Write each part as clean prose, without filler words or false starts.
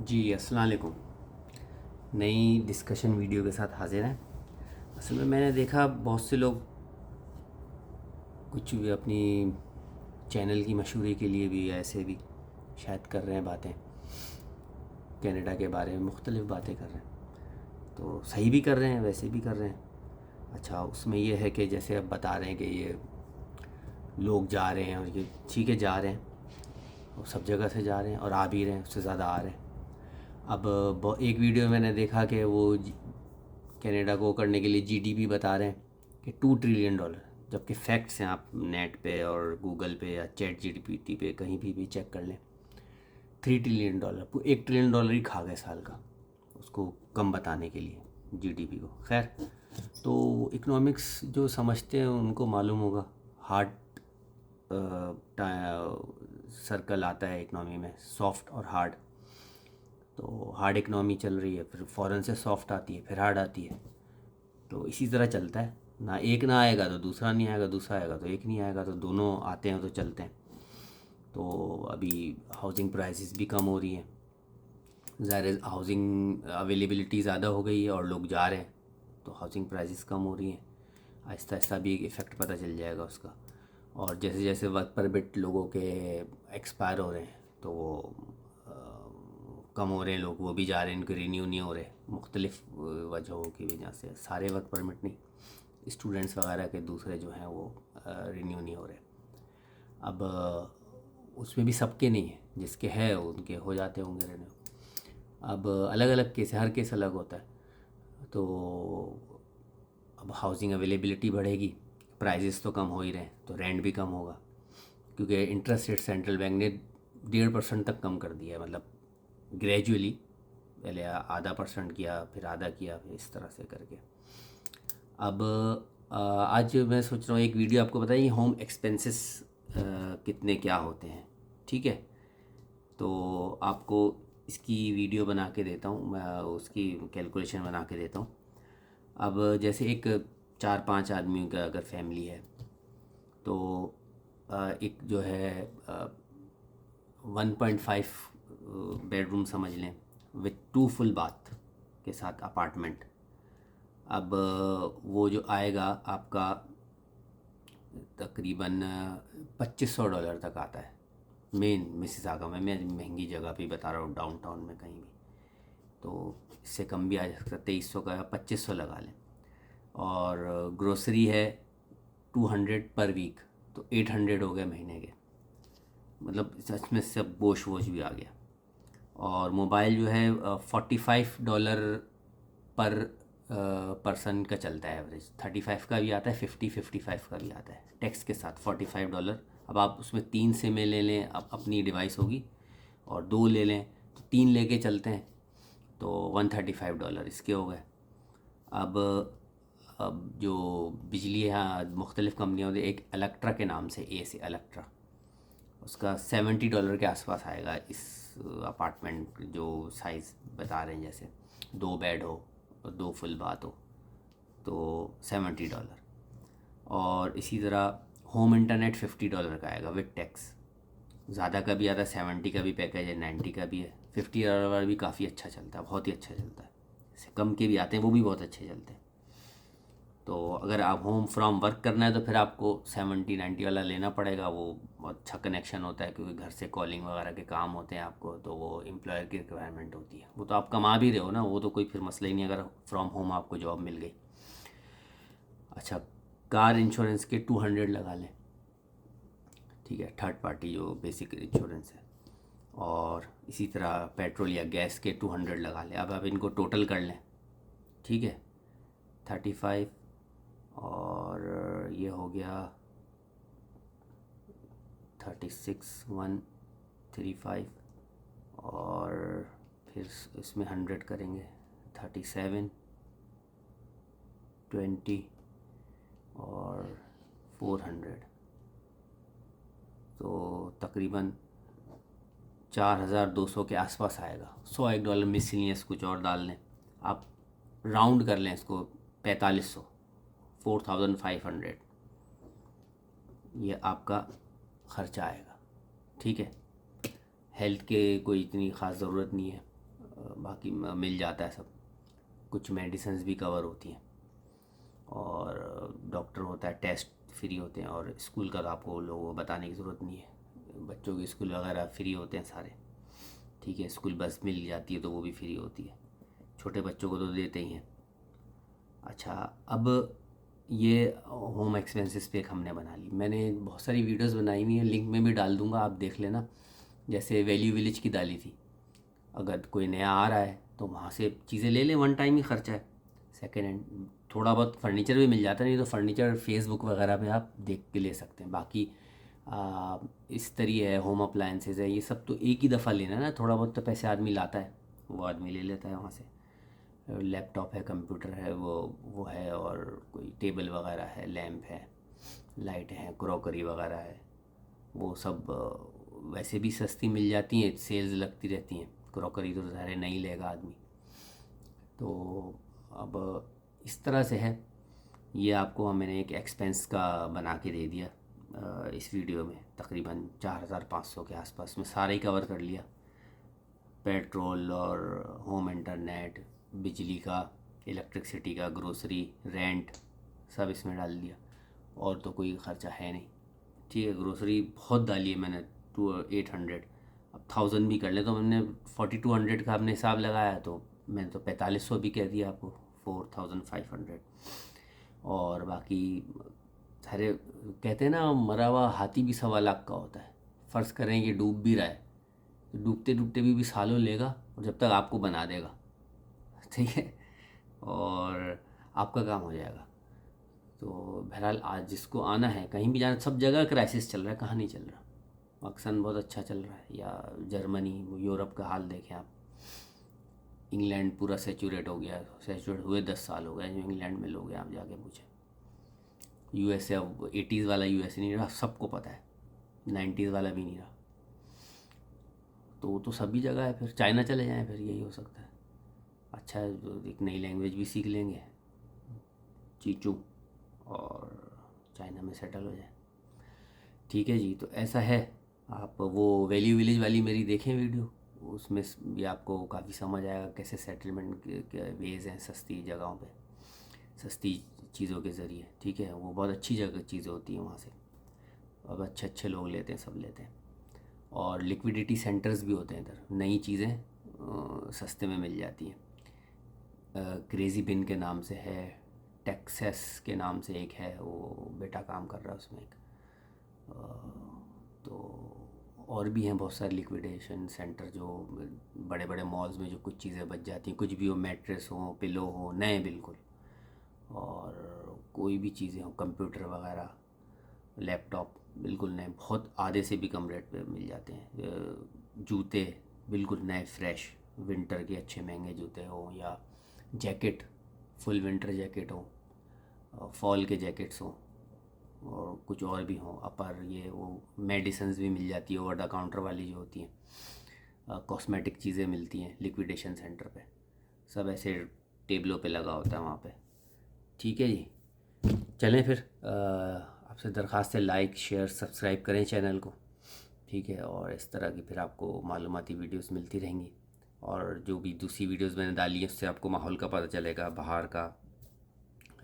जी अस्सलाम वालेकुम। नई डिस्कशन वीडियो के साथ हाजिर हैं। असल में मैंने देखा बहुत से लोग कुछ भी अपनी चैनल की मशहूरी के लिए भी ऐसे भी शायद कर रहे हैं बातें, कनाडा के बारे में मुख्तलिफ़ बातें कर रहे हैं। तो सही भी कर रहे हैं, वैसे भी कर रहे हैं। अच्छा, उसमें यह है कि जैसे अब बता रहे हैं कि ये लोग जा रहे हैं और ये ठीक है, जा रहे हैं और सब जगह से जा रहे हैं और आ भी रहे हैं, उससे ज़्यादा आ रहे हैं। अब एक वीडियो में मैंने देखा कि वो कनाडा को करने के लिए जीडीपी बता रहे हैं कि $2 ट्रिलियन, जबकि फैक्ट्स हैं, आप नेट पे और गूगल पे या चैट जीपीटी पे कहीं भी चेक कर लें। $3 ट्रिलियन, $1 ट्रिलियन ही खा गए साल का, उसको कम बताने के लिए जीडीपी को। खैर, तो इकोनॉमिक्स जो समझते हैं उनको मालूम होगा। हार्ड सर्कल आता है इकनॉमी में, सॉफ्ट और हार्ड। तो हार्ड इकनॉमी चल रही है, फिर फ़ौरन से सॉफ्ट आती है, फिर हार्ड आती है। तो इसी तरह चलता है ना, एक ना आएगा तो दूसरा नहीं आएगा, दूसरा आएगा तो एक नहीं आएगा, तो दोनों आते हैं तो चलते हैं। तो अभी हाउसिंग प्राइसेस भी कम हो रही हैं, ज़ाहिर हाउसिंग अवेलेबिलिटी ज़्यादा हो गई है और लोग जा रहे हैं, तो हाउसिंग प्राइसेस कम हो रही हैं। आहिस्ता आहिस्ता भी एक इफ़ेक्ट पता चल जाएगा उसका। और जैसे जैसे वर्क परमिट लोगों के एक्सपायर हो रहे हैं तो वो कम हो रहे हैं लोग, वो भी जा रहे हैं, इनके रिन्यू नहीं हो रहे मुख्तलिफ़ वजहों की वजह से। सारे वर्क परमिट नहीं, स्टूडेंट्स वगैरह के दूसरे जो हैं वो रिन्यू नहीं हो रहे। अब उसमें भी सबके नहीं है, जिसके है उनके हो जाते होंगे रिन्यू। अब अलग अलग केस है, हर केस अलग होता है। तो अब हाउसिंग अवेलेबिलिटी बढ़ेगी, प्राइजेस तो कम हो ही रहे हैं, तो रेंट भी कम होगा, क्योंकि इंटरेस्ट रेट सेंट्रल बैंक ने 1.5% तक कम कर दिया है, मतलब ग्रेजुअली। पहले आधा परसेंट किया, फिर आधा किया, फिर इस तरह से करके। अब आज मैं सोच रहा हूँ एक वीडियो आपको बताइए, होम एक्सपेंसेस कितने क्या होते हैं। ठीक है, तो आपको इसकी वीडियो बना के देता हूँ मैं, उसकी कैलकुलेशन बना के देता हूँ। अब जैसे एक 4-5 आदमियों का अगर फैमिली है, तो एक जो है 1.5 बेडरूम समझ लें, विथ 2 फुल बाथ के साथ अपार्टमेंट। अब वो जो आएगा आपका तकरीबन $2500 तक आता है। मेन मिसिसागा में, मैं महंगी जगह पे बता रहा हूँ, डाउनटाउन में कहीं भी, तो इससे कम भी आ सकता है। 2300 का 2500 लगा लें। और ग्रोसरी है 200 पर वीक, तो 800 हो गए महीने के, मतलब सच में सब बोश वोश भी आ गया। और मोबाइल जो है $45 पर पर्सन का चलता है एवरेज। 35 का भी आता है, 55 का भी आता है, टैक्स के साथ $45। अब आप उसमें 3 से में ले लें, अब अपनी डिवाइस होगी, और 2 ले लें, तो 3 लेके चलते हैं, तो $135 इसके हो गए। अब जो बिजली यहाँ मुख्तलिफ़ कंपनियाँ होती है, एक इलेक्ट्रा के नाम से, ए से इलेक्ट्रा, उसका $70 के आसपास आएगा इस अपार्टमेंट जो साइज़ बता रहे हैं। जैसे 2 बेड हो और 2 फुल बाथ हो, तो $70। और इसी तरह होम इंटरनेट $50 का आएगा विद टैक्स। ज़्यादा का भी आता है, 70 का भी पैकेज है, 90 का भी है। $50 भी काफ़ी अच्छा चलता है, बहुत ही अच्छा चलता है। इससे कम के भी आते हैं, वो भी बहुत अच्छे चलते हैं। तो अगर आप होम फ्रॉम वर्क करना है तो फिर आपको 70-90 वाला लेना पड़ेगा। वो अच्छा कनेक्शन होता है, क्योंकि घर से कॉलिंग वगैरह के काम होते हैं आपको, तो वो एम्प्लॉयर की रिक्वायरमेंट होती है। वो तो आप कमा भी रहे हो ना, वो तो कोई फिर मसला ही नहीं अगर फ्रॉम होम आपको जॉब मिल गई। अच्छा, कार इंश्योरेंस के 200 लगा लें, ठीक है, थर्ड पार्टी जो बेसिक इंश्योरेंस है। और इसी तरह पेट्रोल या गैस के 200 लगा लें। अब आप इनको टोटल कर लें, ठीक है, 35, और ये हो गया 36,135, और फिर इसमें 100 करेंगे, 37, 20 और 400, तो तकरीबन 4200 के आसपास आएगा। $100 मिसलिनियस कुछ और डाल लें, आप राउंड कर लें इसको 4500, 4500, ये आपका ख़र्चा आएगा। ठीक है, हेल्थ के कोई इतनी ख़ास ज़रूरत नहीं है, बाकी मिल जाता है सब, कुछ मेडिसिन्स भी कवर होती हैं और डॉक्टर होता है, टेस्ट फ्री होते हैं। और स्कूल का तो आपको लोगों को बताने की ज़रूरत नहीं है, बच्चों के स्कूल वगैरह फ्री होते हैं सारे, ठीक है। स्कूल बस मिल जाती है तो वो भी फ्री होती है, छोटे बच्चों को तो देते ही हैं। अच्छा, अब ये होम एक्सपेंसेस पे एक हमने बना ली, मैंने बहुत सारी वीडियोस बनाई हुई हैं, लिंक में भी डाल दूंगा, आप देख लेना। जैसे वैल्यू विलेज की डाली थी, अगर कोई नया आ रहा है तो वहाँ से चीज़ें ले लें, वन टाइम ही खर्चा है, सेकेंड हैंड। थोड़ा बहुत फर्नीचर भी मिल जाता है, नहीं तो फर्नीचर फेसबुक वगैरह पे आप देख के ले सकते हैं। बाकी इस तरह है, होम अप्लायंसेज है, ये सब तो एक ही दफ़ा लेना है ना, थोड़ा बहुत तो पैसे आदमी लाता है, वो आदमी ले लेता है वहाँ से। लैपटॉप है, कंप्यूटर है, वो है, और कोई टेबल वगैरह है, लैंप है, लाइट है, क्रॉकरी वगैरह है, वो सब वैसे भी सस्ती मिल जाती हैं, सेल्स लगती रहती हैं। क्रॉकरी तो ज़ाहिर नहीं लेगा आदमी। तो अब इस तरह से है, ये आपको मैंने एक एक्सपेंस का बना के दे दिया इस वीडियो में। तकरीबन 4500 के आसपास में सारा ही कवर कर लिया, पेट्रोल और होम इंटरनेट, बिजली का, इलेक्ट्रिसिटी का, ग्रोसरी, रेंट, सब इसमें डाल दिया। और तो कोई ख़र्चा है नहीं, ठीक है। ग्रोसरी बहुत डाली है मैंने, 800, अब 1000 भी कर ले तो मैंने 4200 का अपने हिसाब लगाया, तो मैंने तो 4500 भी कह दिया आपको, 4500। और बाकी सारे कहते हैं ना, मरा हुआ हाथी भी 1.25 लाख का होता है। फ़र्ज़ करें कि डूब भी रहा है, तो डूबते डूबते भी सालों लेगा, और जब तक आपको बना देगा, ठीक है, और आपका काम हो जाएगा। तो बहरहाल आज जिसको आना है, कहीं भी जाना, सब जगह क्राइसिस चल रहा है, कहाँ नहीं चल रहा। पाकिस्तान बहुत अच्छा चल रहा है, या जर्मनी, यूरोप का हाल देखें आप, इंग्लैंड पूरा सेचुरेट हो गया, सेचुरेट हुए 10 साल हो गए जो इंग्लैंड में लोग हैं, आप जाके पूछें। यूएसए अब 80s वाला यूएसए नहीं रहा, सबको पता है, 90s वाला भी नहीं रहा। तो वो तो सभी जगह है, फिर चाइना चले जाएं, फिर यही हो सकता है। अच्छा है, तो एक नई लैंग्वेज भी सीख लेंगे, चीचू, और चाइना में सेटल हो जाए, ठीक है जी। तो ऐसा है, आप वो वैल्यू विलेज वाली मेरी देखें वीडियो, उसमें भी आपको काफ़ी समझ आएगा कैसे सेटलमेंट के वेज़ हैं सस्ती जगहों पे, सस्ती चीज़ों के ज़रिए, ठीक है। वो बहुत अच्छी जगह चीज़ें होती हैं वहाँ से, अब अच्छे अच्छे लोग लेते हैं, सब लेते हैं। और लिक्विडिटी सेंटर्स भी होते हैं इधर, नई चीज़ें सस्ते में मिल जाती हैं। क्रेज़ी बिन के नाम से है, टेक्सास के नाम से एक है, वो बेटा काम कर रहा है उसमें एक। तो और भी हैं बहुत सारे लिक्विडेशन सेंटर, जो बड़े बड़े मॉल्स में जो कुछ चीज़ें बच जाती हैं, कुछ भी हो, मैट्रेस हो, पिलो हो, नए बिल्कुल, और कोई भी चीज़ें हो, कंप्यूटर वगैरह, लैपटॉप बिल्कुल नए, बहुत आधे से भी कम रेट पे मिल जाते हैं। जूते बिल्कुल नए फ्रेश, विंटर के अच्छे महंगे जूते हो, या जैकेट, फुल विंटर जैकेट हो, फॉल के जैकेट्स हो, और कुछ और भी हो, अपर ये वो मेडिसिन्स भी मिल जाती है, ओवर द काउंटर वाली जो होती हैं, कॉस्मेटिक चीज़ें मिलती हैं लिक्विडेशन सेंटर पे, सब ऐसे टेबलों पे लगा होता है वहाँ पे, ठीक है जी। चलें फिर, आपसे दरख्वास्त है, लाइक शेयर सब्सक्राइब करें चैनल को, ठीक है। और इस तरह की फिर आपको मालूमाती वीडियोस मिलती रहेंगी, और जो भी दूसरी वीडियोस मैंने डाली है उससे आपको माहौल का पता चलेगा, बाहर का,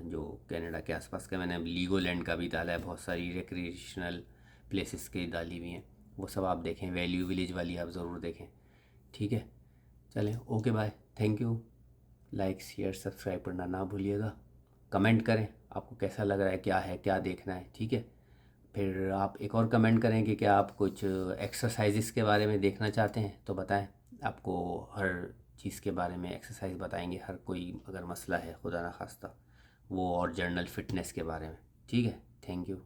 जो कनाडा के आसपास का। मैंने लीगोलैंड का भी डाला है, बहुत सारी रिक्रिएशनल प्लेसेस के डाली हुई हैं, वो सब आप देखें, वैल्यू विलेज वाली आप ज़रूर देखें, ठीक है। चलें, okay bye, thank you. Like share subscribe करना ना भूलिएगा, कमेंट करें आपको कैसा लग रहा है, क्या है, क्या देखना है, ठीक है। फिर आप एक और कमेंट करें कि क्या आप कुछ एक्सरसाइजेस के बारे में देखना चाहते हैं तो बताएं, आपको हर चीज़ के बारे में एक्सरसाइज बताएंगे, हर कोई अगर मसला है खुदा ना खास्ता वो, और जनरल फिटनेस के बारे में, ठीक है। Thank you.